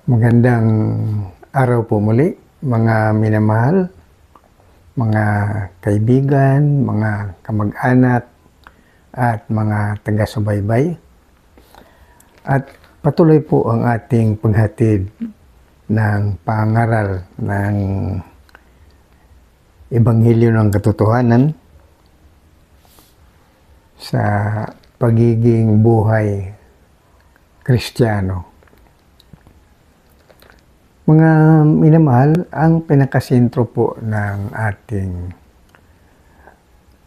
Magandang araw po muli, mga minamahal, mga kaibigan, mga kamag-anak, at mga taga-subaybay. At patuloy po ang ating paghatid ng pangaral ng Ebanghelyo ng Katotohanan sa pagiging buhay Kristiyano. Mga minamahal, ang pinakasentro po ng ating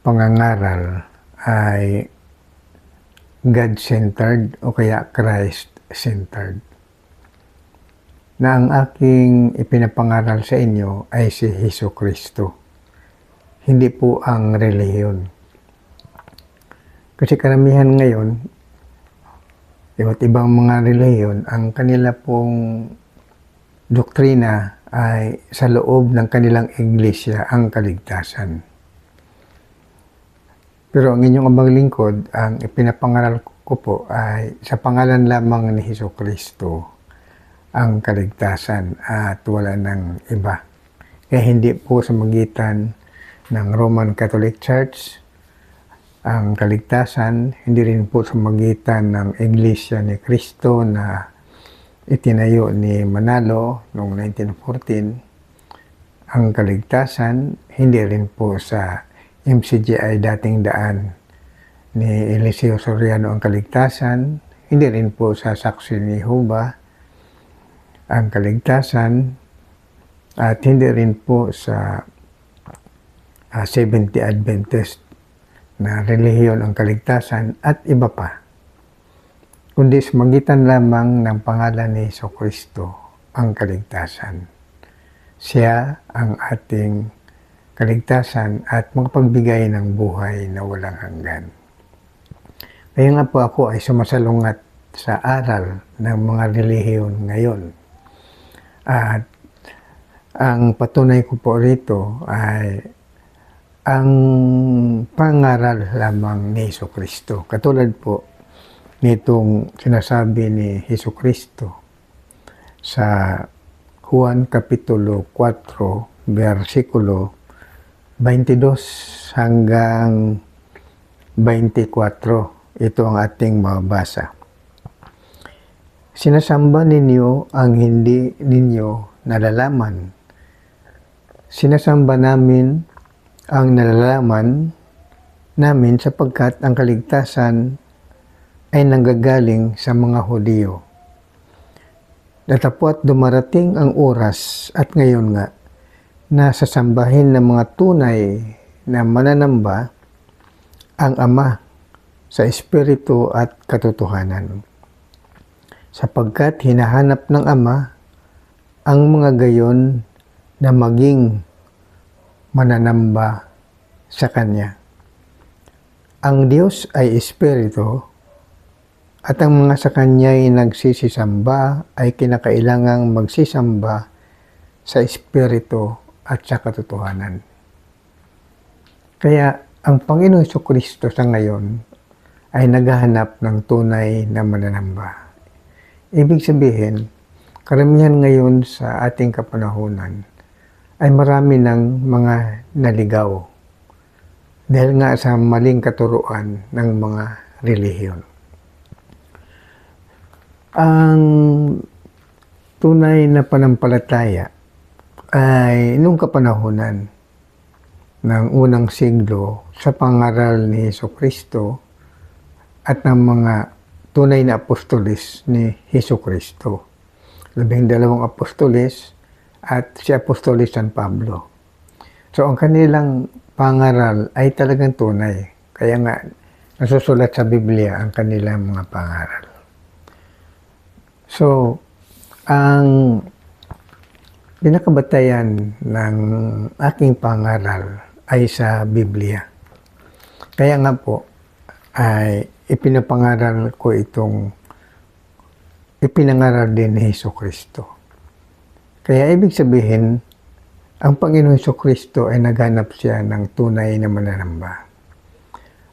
pangangaral ay God-centered o kaya Christ-centered. Na ang aking ipinapangaral sa inyo ay si Jesucristo, hindi po ang relihiyon. Kasi karamihan ngayon, iba't ibang mga relihiyon, ang kanila pong doktrina ay sa loob ng kanilang iglesia ang kaligtasan. Pero ang inyong abang lingkod, ang ipinapangaral ko po ay sa pangalan lamang ni Jesucristo ang kaligtasan at wala ng iba. Kaya hindi po sa magitan ng Roman Catholic Church ang kaligtasan, hindi rin po sa magitan ng Iglesia ni Cristo na itinayo ni Manalo noong 1914, ang kaligtasan, hindi rin po sa MCGI dating daan ni Eliseo Soriano ang kaligtasan, hindi rin po sa Saksi ni Jehovah ang kaligtasan, at hindi rin po sa Seventh-day Adventist na relihiyon ang kaligtasan at iba pa. Kundi magitan lamang ng pangalan ni Jesucristo ang kaligtasan. Siya ang ating kaligtasan at magpagbigay ng buhay na walang hanggan. Kaya nga po ako ay sumasalungat sa aral ng mga relihiyon ngayon. At ang patunay ko po rito ay ang pangaral lamang ni Jesucristo. Katulad po nitong sinasabi ni Jesucristo sa Juan Kapitulo 4, versikulo 22 hanggang 24. Ito ang ating mababasa. Sinasamba ninyo ang hindi ninyo nalalaman. Sinasamba namin ang nalalaman namin sapagkat ang kaligtasan ay nanggagaling sa mga Hudyo. Datapwat dumarating ang oras at ngayon nga na sasambahin ng mga tunay na mananamba ang Ama sa Espiritu at katotohanan. Sapagkat hinahanap ng Ama ang mga gayon na maging mananamba sa Kanya. Ang Diyos ay Espiritu, at ang mga sa Kanya'y nagsisisamba ay kinakailangang magsisamba sa Espiritu at sa katotohanan. Kaya ang Panginoong Jesucristo sa ngayon ay naghahanap ng tunay na mananamba. Ibig sabihin, karamihan ngayon sa ating kapanahunan ay marami ng mga naligaw dahil nga sa maling katuruan ng mga relihiyon. Ang tunay na panampalataya ay nung kapanahunan ng unang siglo sa pangaral ni Jesucristo at ng mga tunay na apostolis ni Jesucristo. 12 apostolis at si Apostolis San Pablo. So ang kanilang pangaral ay talagang tunay. Kaya nga nasusulat sa Biblia ang kanilang mga pangaral. So, ang pinakabatayan ng aking pangaral ay sa Biblia. Kaya nga po, ay ipinapangaral ko ipinangaral din ni Jesucristo. Kaya ibig sabihin, ang Panginoong Jesucristo ay naghanap siya ng tunay na mananamba.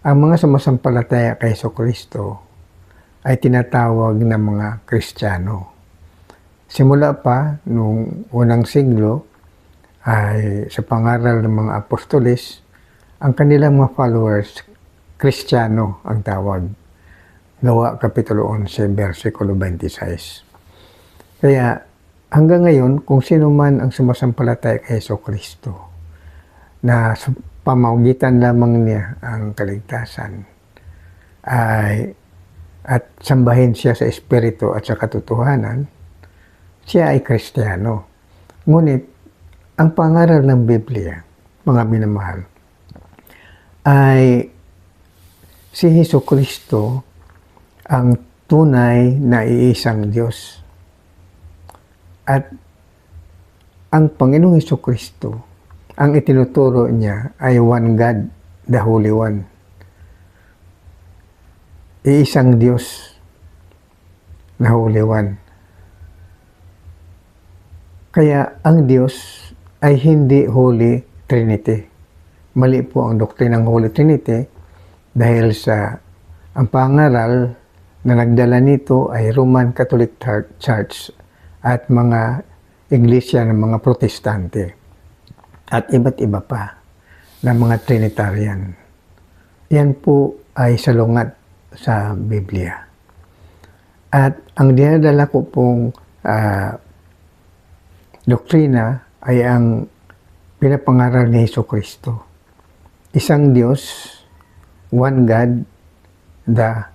Ang mga sumasampalataya kay Jesucristo ay tinatawag na mga Kristiyano. simula pa nung unang siglo ay sa pangaral ng mga apostoles, ang kanilang mga followers, Kristiyano ang tawag. Gawa Kapitulo 11, versikulo 26. Kaya hanggang ngayon, kung sino man ang sumasampalataya kay Jesucristo, na sa pamamagitan lamang niya ang kaligtasan, at sambahin siya sa Espiritu at sa katotohanan, siya ay Kristiyano. Ngunit, ang pangaral ng Biblia, mga minamahal, ay si Jesucristo ang tunay na iisang Diyos. At ang Panginoong Jesucristo, ang itinuturo niya ay one God, the Holy One. Iisang Diyos na Holy One. Kaya ang Diyos ay hindi Holy Trinity. Mali po ang doktrinang Holy Trinity dahil sa ang pangaral na nagdala nito ay Roman Catholic Church at mga iglesia ng mga protestante at iba't iba pa na mga Trinitarian. Yan po ay salungat sa Biblia. At ang dinadala ko pong doktrina ay ang pinapangaral ni Jesucristo. Isang Diyos, one God, the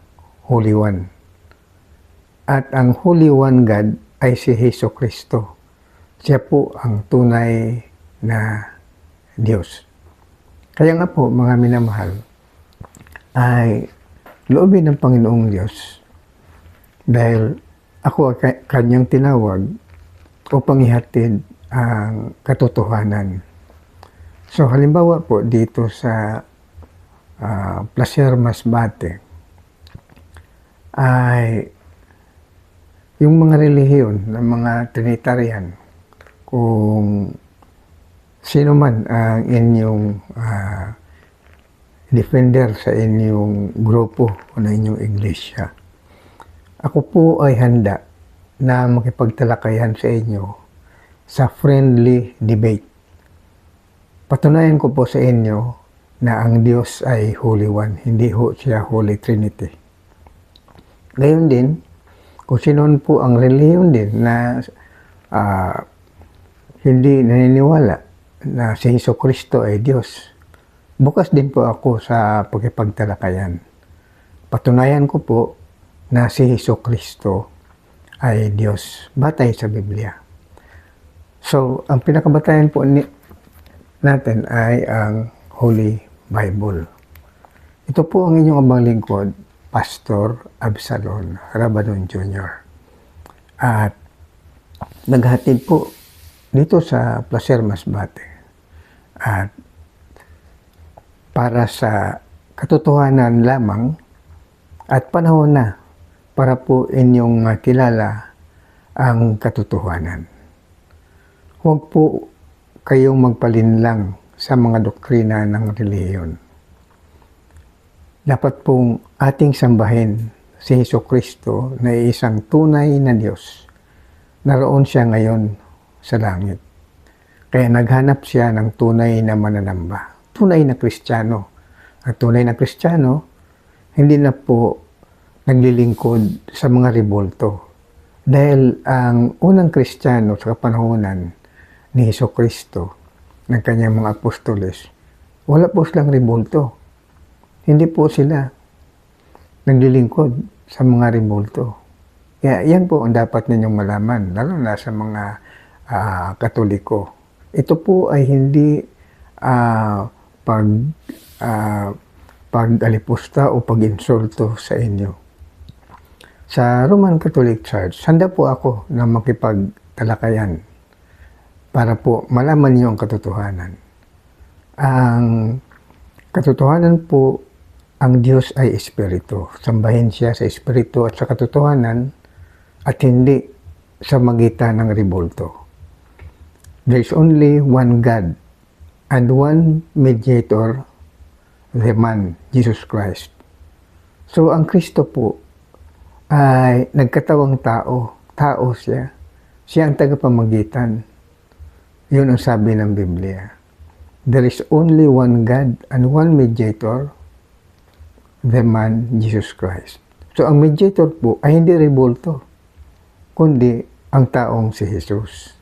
Holy One. At ang Holy One God ay si Jesucristo. Siya po ang tunay na Diyos. Kaya nga po, mga minamahal, ay loobin ng Panginoong Diyos dahil ako ay kanyang tinawag upang ihatid ang katotohanan. So halimbawa po dito sa Placer Masbate ay yung mga relihiyon ng mga Trinitarian, kung sino man ang inyong defender sa inyong grupo o na inyong iglesia, ako po ay handa na makipagtalakayan sa inyo sa friendly debate. Patunayan ko po sa inyo na ang Diyos ay Holy One, hindi ho siya Holy Trinity. Gayon din, kung sino po ang relihiyon din na hindi naniniwala na si Jesucristo ay Diyos, bukas din po ako sa pagkipagtalakayan. Patunayan ko po na si Jesucristo ay Diyos, batay sa Biblia. So, ang pinakabatayan po natin ay ang Holy Bible. Ito po ang inyong abang lingkod, Pastor Absalon Rabadon Jr. At naghatid po dito sa Placer Masbate. At para sa katotohanan lamang at panahon na para po inyong makilala ang katotohanan. Huwag po kayong magpalinlang sa mga doktrina ng relihiyon. Dapat pong ating sambahin si Jesucristo na isang tunay na Diyos. Naroon siya ngayon sa langit. Kaya naghanap siya ng tunay na mananamba, tunay na Kristiyano. Ang tunay na Kristiyano, hindi na po naglilingkod sa mga rebulto. Dahil ang unang Kristiyano sa kapanahunan ni Jesucristo, ng kanyang mga apostoles, wala po silang rebulto. Hindi po sila naglilingkod sa mga rebulto. Kaya yan po ang dapat ninyong malaman, lalo na sa mga Katoliko. Ito po ay hindi pag-alipusta o pag-insulto sa inyo. Sa Roman Catholic Church, handa po ako na makipagtalakayan para po malaman niyo ang katotohanan. Ang katotohanan po, ang Diyos ay Espiritu. Sambahin siya sa Espiritu at sa katotohanan at hindi sa magitan ng rebulto. There is only one God and one mediator, the man, Jesus Christ. So, ang Kristo po ay nagkatawang tao. Tao siya. Siya ang tagapamagitan. Yun ang sabi ng Biblia. There is only one God and one mediator, the man Jesus Christ. So ang mediator po ay hindi rebulto, kundi ang taong si Jesus.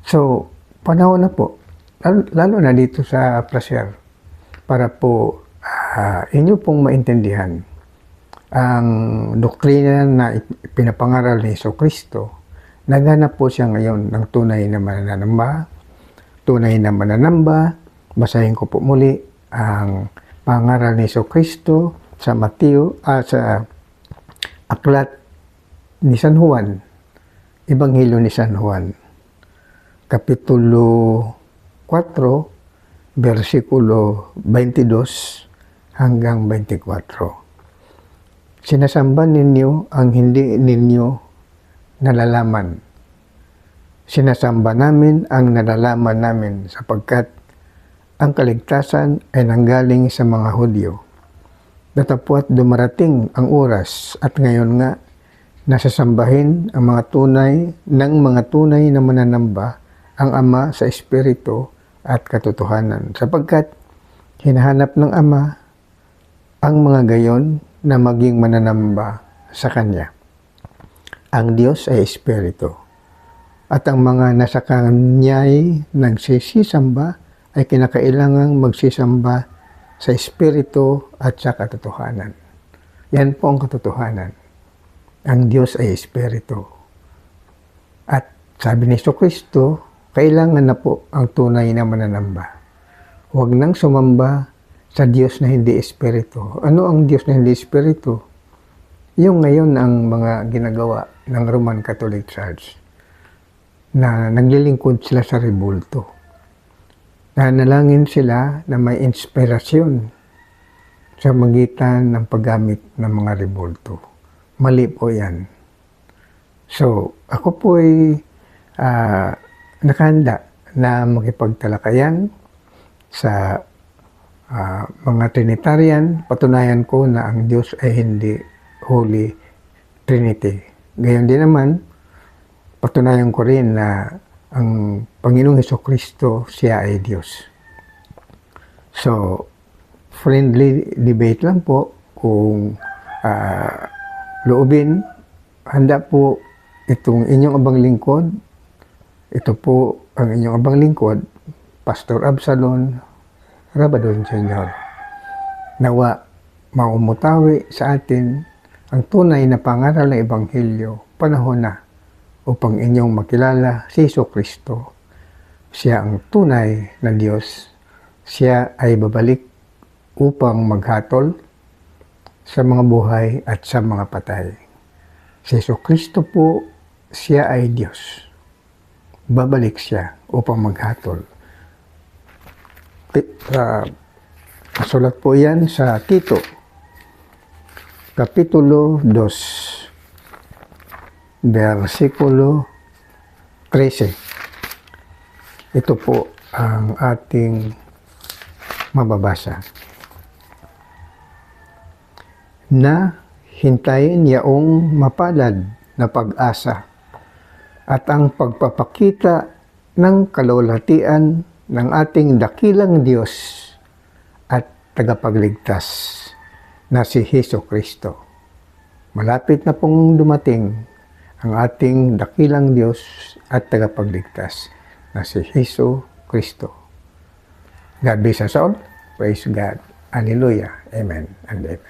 So, panahon na po, lalo na dito sa Placer, para po inyo pong maintindihan ang doktrina na pinapangaral ni Jesucristo. Naghanap po siya ngayon ng tunay na mananamba. Tunay na mananamba, basahin ko po muli ang pangaral ni Jesucristo sa sa aklat ni San Juan, Ebanghelyo ni San Juan, Kapitulo 4, versikulo 22 hanggang 24. Sinasamba ninyo ang hindi ninyo nalalaman. Sinasamba namin ang nalalaman namin sapagkat ang kaligtasan ay nanggaling sa mga Hudyo. Datapwat dumarating ang oras at ngayon nga nasasambahin ang mga tunay na mananamba ang Ama sa Espiritu at katotohanan sapagkat hinahanap ng Ama ang mga gayon na maging mananamba sa Kanya. Ang Diyos ay Espiritu at ang mga nasa Kanya'y nagsisisamba ay kinakailangang magsisamba sa Espiritu at sa katotohanan. Yan po ang katotohanan. Ang Diyos ay Espiritu. At sabi ni Jesucristo, kailangan na po ang tunay na mananamba. Huwag nang sumamba sa Diyos na hindi Espiritu. Ano ang Diyos na hindi Espiritu? Yung ngayon ang mga ginagawa ng Roman Catholic Church na naglilingkod sila sa rebulto. Nanalangin sila na may inspirasyon sa magitan ng paggamit ng mga rebulto. Mali po yan. So, ako po ay nakahanda na makipagtalakayan sa mga Trinitarian. Patunayan ko na ang Diyos ay hindi Holy Trinity. Gayon din naman, patunayan ko rin na ang Panginoong Jesucristo, siya ay Diyos. So, friendly debate lang po. Kung loobin, handa po itong inyong abang lingkod. Ito po ang inyong abang lingkod, Pastor Absalon Rabadon Sr. Nawa maumutawi sa atin ang tunay na pangaral ng Ebanghelyo, panahon na upang inyong makilala si Jesucristo. Siya ang tunay na Diyos. Siya ay babalik upang maghatol sa mga buhay at sa mga patay. Si Jesucristo po, siya ay Diyos. Babalik siya upang maghatol. Sulat po yan sa Tito, Kapitulo 2, versikulo 13. Ito po ang ating mababasa. Na hintayin yaong mapalad na pag-asa at ang pagpapakita ng kalulatian ng ating dakilang Diyos at tagapagligtas na si Jesucristo. Malapit na pong dumating ang ating dakilang Diyos at tagapagligtas na si Jesucristo. God bless us all. Praise God. Hallelujah. Amen and amen.